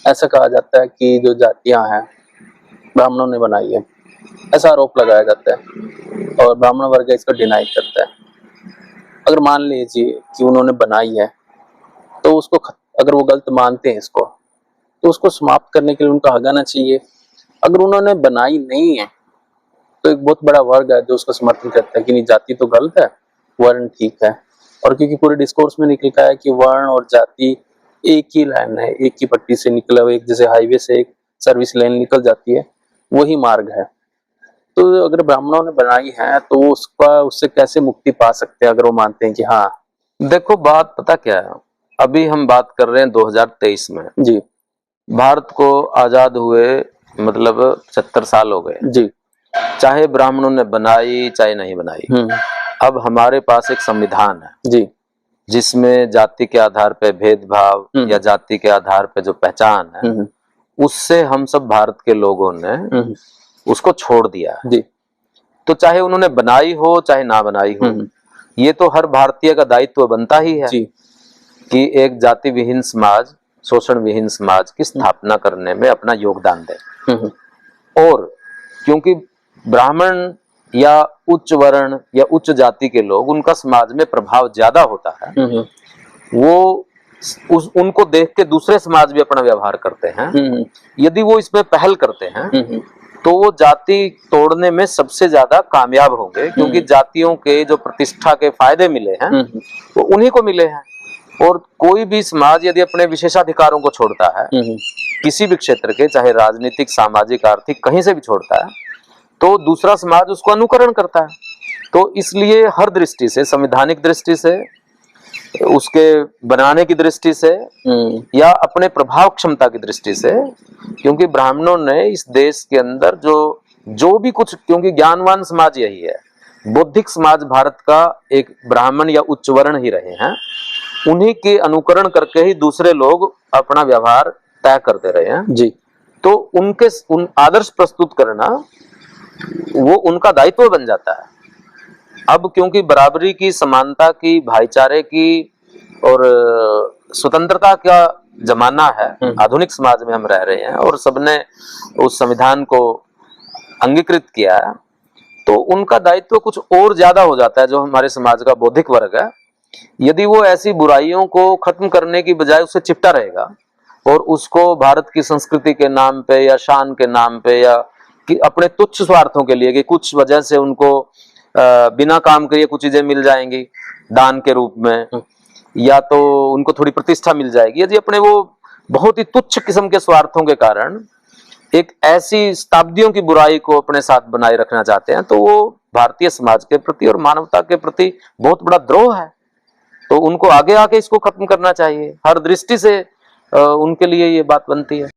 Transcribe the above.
ऐसा कहा जाता है कि जो जातियां हैं ब्राह्मणों ने बनाई है, ऐसा आरोप लगाया जाता है और ब्राह्मण वर्ग इसको डिनाई करता है। अगर मान लीजिए कि उन्होंने बनाई है तो उसको अगर वो गलत मानते हैं इसको, तो उसको समाप्त करने के लिए उनका हक आना चाहिए। अगर उन्होंने बनाई नहीं है तो एक बहुत बड़ा वर्ग है जो उसका समर्थन करता है कि नहीं, जाति तो गलत है, वर्ण ठीक है। और क्योंकि पूरे डिस्कोर्स में निकल का है कि वर्ण और जाति एक ही लाइन है, एक ही पट्टी से निकला हुआ, एक जैसे हाईवे से एक सर्विस लाइन निकल जाती है, वही मार्ग है। तो अगर ब्राह्मणों ने बनाई है तो उसका उससे कैसे मुक्ति पा सकते हैं अगर वो मानते हैं कि हाँ। देखो बात पता क्या है, अभी हम बात कर रहे हैं 2023 में जी, भारत को आजाद हुए मतलब 70 साल हो गए जी, चाहे ब्राह्मणों ने बनाई चाहे नहीं बनाई। अब हमारे पास एक संविधान है जी, जिसमें जाति के आधार पे भेदभाव या जाति के आधार पे जो पहचान है उससे हम सब भारत के लोगों ने उसको छोड़ दिया है। जी, तो चाहे उन्होंने बनाई हो चाहे ना बनाई हो, ये तो हर भारतीय का दायित्व बनता ही है जी, कि एक जाति विहीन समाज, शोषण विहीन समाज की स्थापना करने में अपना योगदान दे। और क्योंकि ब्राह्मण या उच्च वर्ण या उच्च जाति के लोग, उनका समाज में प्रभाव ज्यादा होता है, वो उनको देख के दूसरे समाज भी अपना व्यवहार करते हैं। यदि वो इसमें पहल करते हैं तो वो जाति तोड़ने में सबसे ज्यादा कामयाब होंगे, क्योंकि जातियों के जो प्रतिष्ठा के फायदे मिले हैं वो उन्हीं को मिले हैं। और कोई भी समाज यदि अपने विशेषाधिकारों को छोड़ता है किसी भी क्षेत्र के, चाहे राजनीतिक, सामाजिक, आर्थिक, कहीं से भी छोड़ता है, तो दूसरा समाज उसको अनुकरण करता है। तो इसलिए हर दृष्टि से, संवैधानिक दृष्टि से, उसके बनाने की दृष्टि से या अपने प्रभाव क्षमता की दृष्टि से, क्योंकि ब्राह्मणों ने इस देश के अंदर जो भी कुछ, क्योंकि ज्ञानवान समाज यही है, बौद्धिक समाज भारत का एक ब्राह्मण या उच्च वर्ण ही रहे हैं, उन्हीं के अनुकरण करके ही दूसरे लोग अपना व्यवहार तय करते रहे हैं जी। तो उन आदर्श प्रस्तुत करना वो उनका दायित्व बन जाता है। अब क्योंकि बराबरी की, समानता की, भाईचारे की और स्वतंत्रता का जमाना है, आधुनिक समाज में हम रह रहे हैं और सबने उस संविधान को अंगीकृत किया है, तो उनका दायित्व कुछ और ज्यादा हो जाता है। जो हमारे समाज का बौद्धिक वर्ग है, यदि वो ऐसी बुराइयों को खत्म करने की बजाय उससे चिपटा रहेगा और उसको भारत की संस्कृति के नाम पे या शान के नाम पे या कि अपने तुच्छ स्वार्थों के लिए, कि कुछ वजह से उनको बिना काम किए कुछ चीजें मिल जाएंगी दान के रूप में, या तो उनको थोड़ी प्रतिष्ठा मिल जाएगी, यदि अपने वो बहुत ही तुच्छ किस्म के स्वार्थों के कारण एक ऐसी शताब्दियों की बुराई को अपने साथ बनाए रखना चाहते हैं, तो वो भारतीय समाज के प्रति और मानवता के प्रति बहुत बड़ा द्रोह है। तो उनको आगे आके इसको खत्म करना चाहिए, हर दृष्टि से उनके लिए ये बात बनती है।